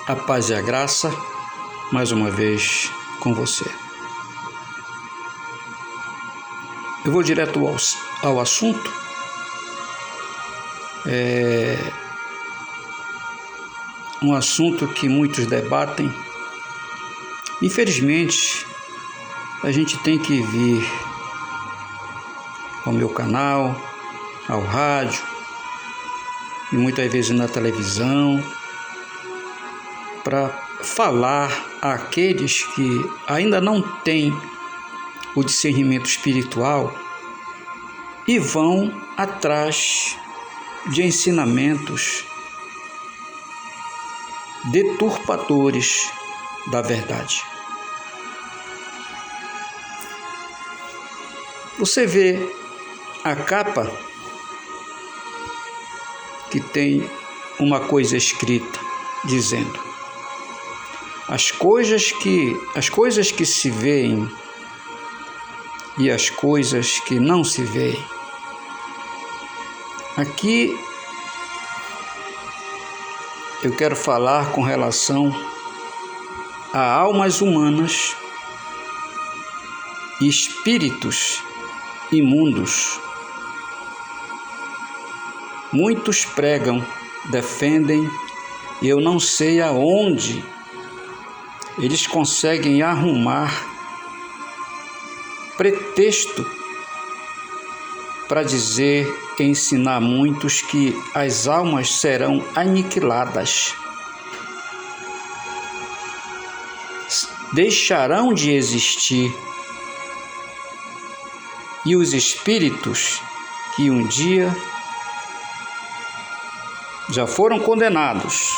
A paz e a graça, mais uma vez com você. Eu vou direto ao assunto. Um assunto que muitos debatem. Infelizmente, a gente tem que vir ao meu canal, ao rádio, e muitas vezes na televisão, para falar àqueles que ainda não têm o discernimento espiritual e vão atrás de ensinamentos deturpadores da verdade. Você vê a capa que tem uma coisa escrita dizendo: as coisas que se veem e as coisas que não se veem. Aqui eu quero falar com relação a almas humanas e espíritos imundos. Muitos pregam, defendem, e eu não sei aonde eles conseguem arrumar pretexto para dizer e ensinar a muitos que as almas serão aniquiladas, deixarão de existir, e os espíritos que um dia já foram condenados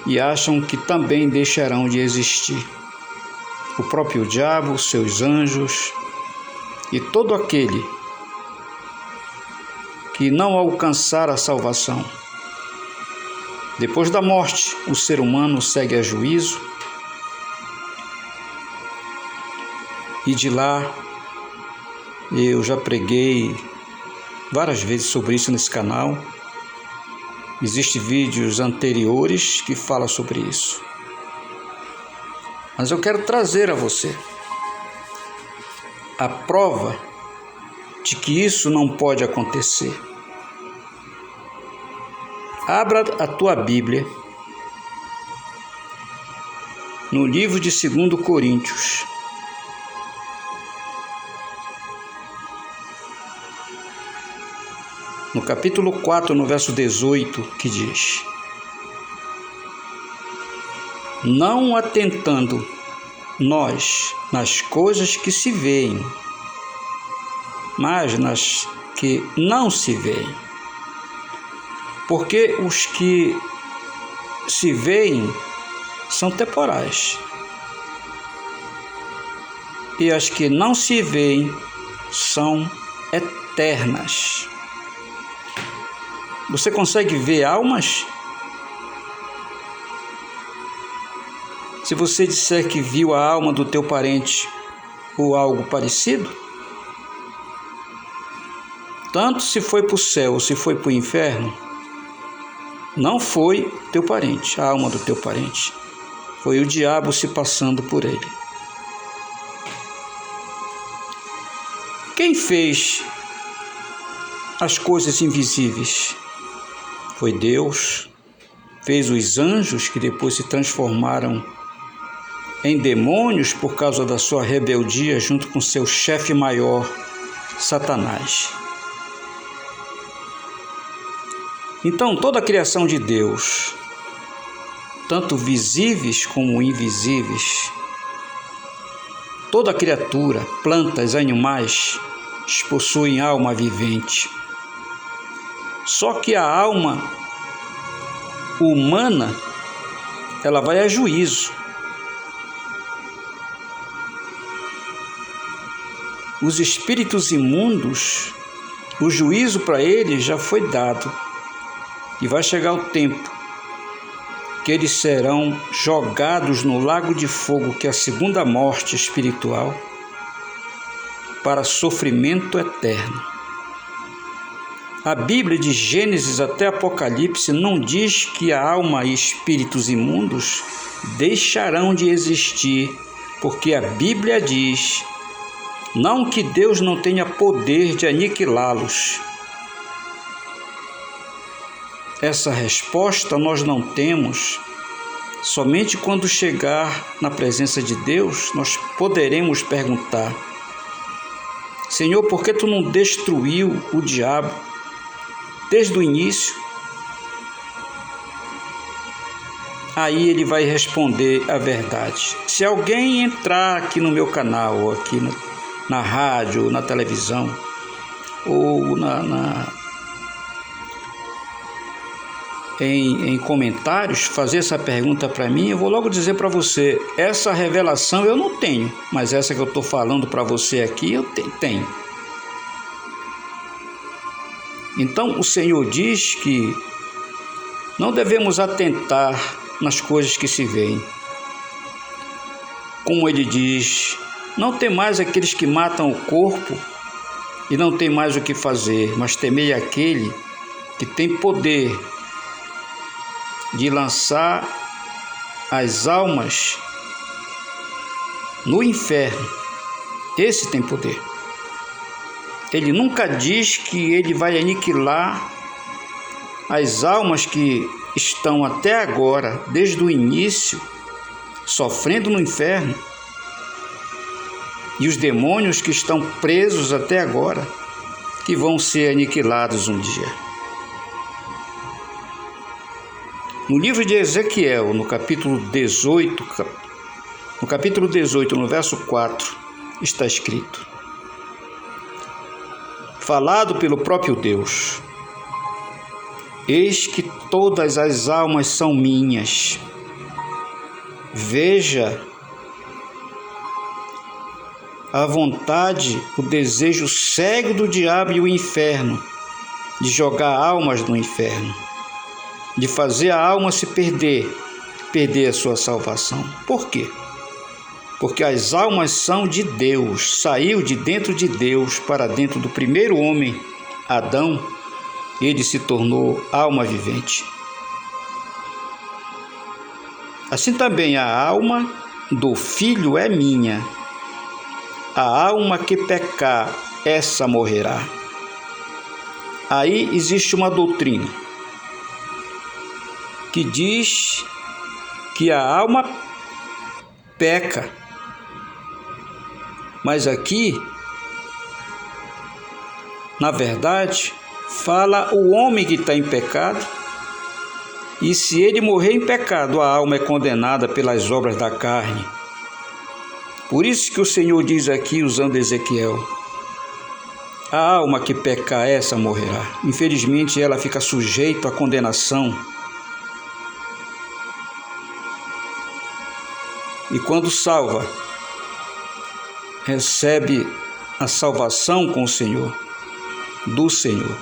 e acham que também deixarão de existir. O próprio diabo, seus anjos e todo aquele que não alcançar a salvação. Depois da morte, o ser humano segue a juízo, e de lá eu já preguei várias vezes sobre isso nesse canal. Existem vídeos anteriores que falam sobre isso. Mas eu quero trazer a você a prova de que isso não pode acontecer. Abra a tua Bíblia no livro de 2 Coríntios. No capítulo 4, no verso 18, que diz: não atentando nós nas coisas que se veem, mas nas que não se veem. Porque os que se veem são temporais, e as que não se veem são eternas. Você consegue ver almas? Se você disser que viu a alma do teu parente ou algo parecido, tanto se foi para o céu ou se foi para o inferno, não foi teu parente, a alma do teu parente. Foi o diabo se passando por ele. Quem fez as coisas invisíveis? Foi Deus. Fez os anjos, que depois se transformaram em demônios por causa da sua rebeldia junto com seu chefe maior, Satanás. Então, toda a criação de Deus, tanto visíveis como invisíveis, toda criatura, plantas, animais, possuem alma vivente. Só que a alma humana, ela vai a juízo. Os espíritos imundos, o juízo para eles já foi dado. E vai chegar o tempo que eles serão jogados no lago de fogo, que é a segunda morte espiritual, para sofrimento eterno. A Bíblia, de Gênesis até Apocalipse, não diz que a alma e espíritos imundos deixarão de existir, porque a Bíblia diz, não que Deus não tenha poder de aniquilá-los. Essa resposta nós não temos. Somente quando chegar na presença de Deus, nós poderemos perguntar: Senhor, por que tu não destruiu o diabo desde o início? Aí ele vai responder a verdade. Se alguém entrar aqui no meu canal, ou aqui na rádio, ou na televisão, ou em comentários, fazer essa pergunta para mim, eu vou logo dizer para você, essa revelação eu não tenho, mas essa que eu estou falando para você aqui, eu tenho. Então o Senhor diz que não devemos atentar nas coisas que se veem. Como ele diz, não temais aqueles que matam o corpo e não tem mais o que fazer, mas temei aquele que tem poder de lançar as almas no inferno. Esse tem poder. Ele nunca diz que ele vai aniquilar as almas que estão até agora, desde o início, sofrendo no inferno, e os demônios que estão presos até agora, que vão ser aniquilados um dia. No livro de Ezequiel, no capítulo 18, no verso 4, está escrito, falado pelo próprio Deus: eis que todas as almas são minhas. Veja a vontade, o desejo cego do diabo e o inferno, de jogar almas no inferno, de fazer a alma se perder a sua salvação. Por quê? Porque as almas são de Deus, saiu de dentro de Deus para dentro do primeiro homem, Adão, ele se tornou alma vivente. Assim também a alma do filho é minha. A alma que pecar, essa morrerá. Aí existe uma doutrina que diz que a alma peca. Mas aqui, na verdade, fala o homem que está em pecado, e se ele morrer em pecado, a alma é condenada pelas obras da carne. Por isso que o Senhor diz aqui, usando Ezequiel, a alma que pecar, essa morrerá. Infelizmente, ela fica sujeita à condenação. E quando salva, recebe a salvação com o Senhor, do Senhor.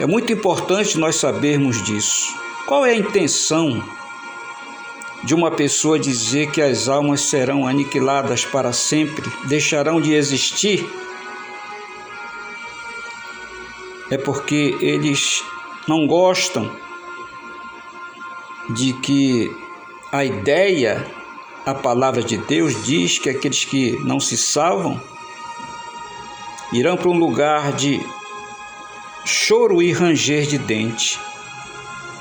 É muito importante nós sabermos disso. Qual é a intenção de uma pessoa dizer que as almas serão aniquiladas para sempre, deixarão de existir? É porque eles não gostam de que a ideia, a palavra de Deus diz que aqueles que não se salvam irão para um lugar de choro e ranger de dente.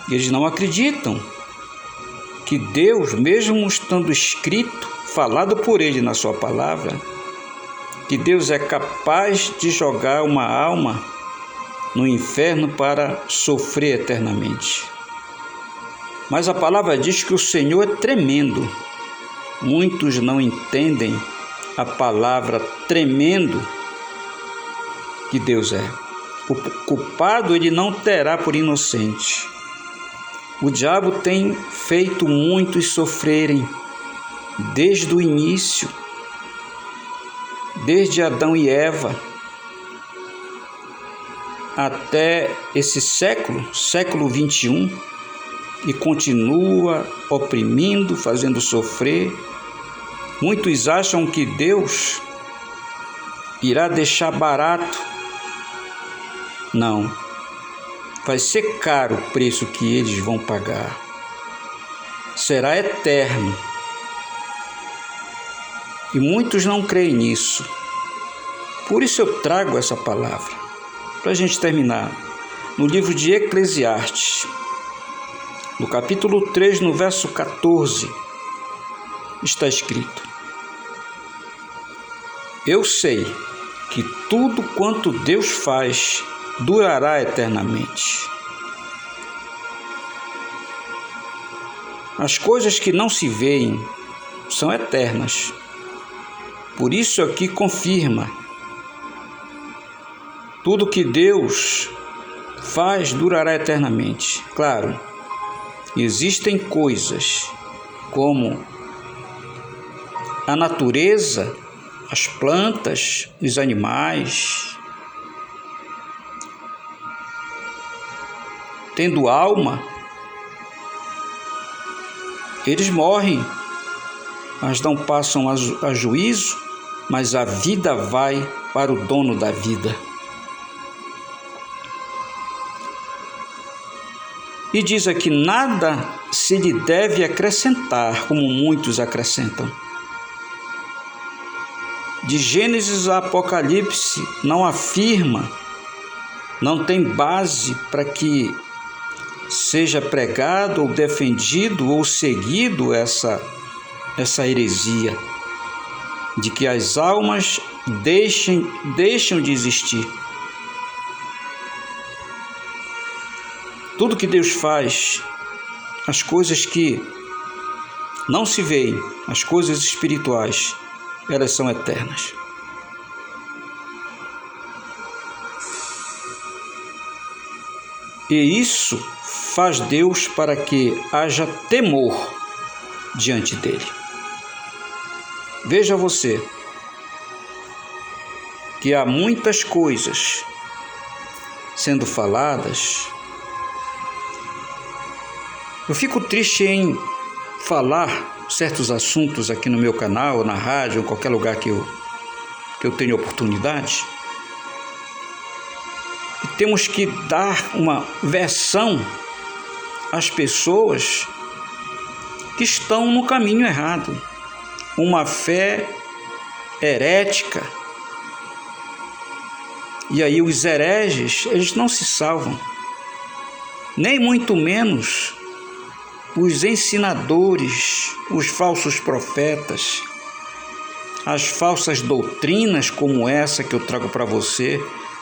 Eles não acreditam que Deus, mesmo estando escrito, falado por Ele na sua palavra, que Deus é capaz de jogar uma alma no inferno para sofrer eternamente. Mas a palavra diz que o Senhor é tremendo. Muitos não entendem a palavra tremendo que Deus é. O culpado ele não terá por inocente. O diabo tem feito muitos sofrerem desde o início, desde Adão e Eva, até esse século 21, e continua oprimindo, fazendo sofrer. Muitos acham que Deus irá deixar barato Não. Vai ser caro o preço que eles vão pagar. Será eterno. E muitos não creem nisso. Por isso eu trago essa palavra. Para a gente terminar, no livro de Eclesiastes, no capítulo 3, no verso 14, está escrito: eu sei que tudo quanto Deus faz durará eternamente. As coisas que não se veem são eternas. Por isso aqui confirma: tudo que Deus faz durará eternamente. Claro, existem coisas como a natureza, as plantas, os animais, tendo alma, eles morrem, mas não passam a juízo, mas a vida vai para o dono da vida. E diz aqui: nada se lhe deve acrescentar, como muitos acrescentam. De Gênesis a Apocalipse não afirma, não tem base para que seja pregado ou defendido ou seguido essa heresia de que as almas deixam de existir. Tudo que Deus faz, as coisas que não se veem, as coisas espirituais, elas são eternas. E isso faz Deus para que haja temor diante dele. Veja você que há muitas coisas sendo faladas. Eu fico triste em falar certos assuntos aqui no meu canal, na rádio, em qualquer lugar que eu tenho oportunidade. E temos que dar uma versão às pessoas que estão no caminho errado. Uma fé herética. E aí os hereges, eles não se salvam. Nem muito menos os ensinadores, os falsos profetas, as falsas doutrinas como essa que eu trago para você,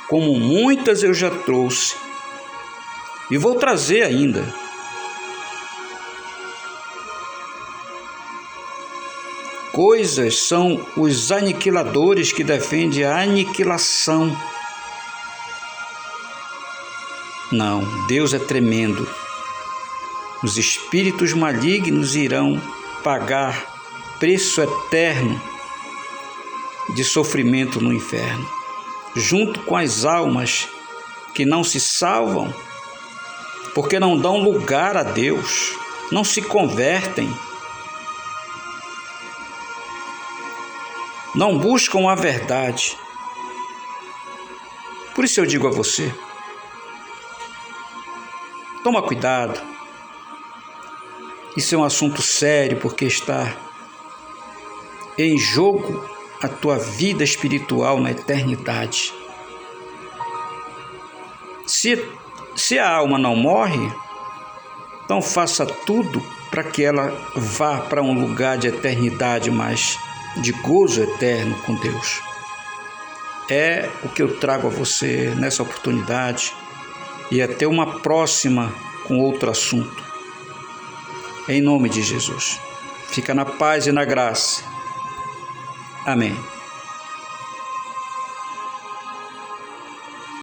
como muitas eu já trouxe e vou trazer ainda. Coisas são os aniquiladores que defendem a aniquilação. Não, Deus é tremendo. Os espíritos malignos irão pagar preço eterno de sofrimento no inferno, junto com as almas que não se salvam, porque não dão lugar a Deus, não se convertem, não buscam a verdade. Por isso eu digo a você, toma cuidado. Isso é um assunto sério, porque está em jogo a tua vida espiritual na eternidade. Se a alma não morre, então faça tudo para que ela vá para um lugar de eternidade, mas de gozo eterno com Deus. É o que eu trago a você nessa oportunidade, e até uma próxima com outro assunto. Em nome de Jesus. Fica na paz e na graça. Amém.